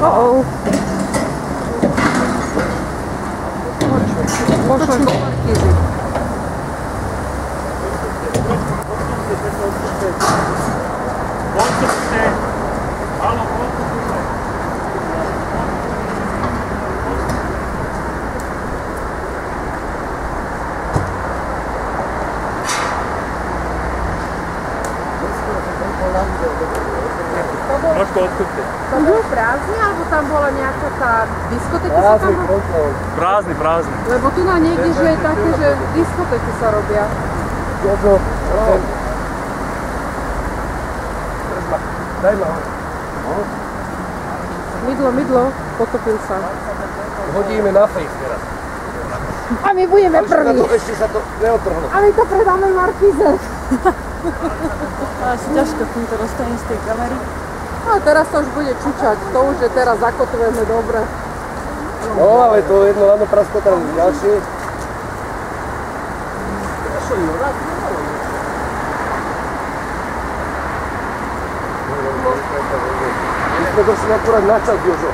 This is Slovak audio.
Oh. Pošli do Markízy. Trošku odkúpte. To bolo prázdne, alebo tam bola nejaká tá diskotéka sa tam... Prázdny, prázdny. Lebo tu na niekde, že je také, že diskotéky sa robia. Jožo, daj ma ho. Mydlo, potopil sa. Hodíme na face teraz. A my budeme prví. Ešte sa to neotrhlo. A my to predáme Markíze. Asi ťažko s týmto dostane z tej kamery. A teraz to už bude čučať. To už je teraz zakotvujeme dobre. No, ale to jedno lano praskota ďalšie. My sme došli akurát na čas, Jožo.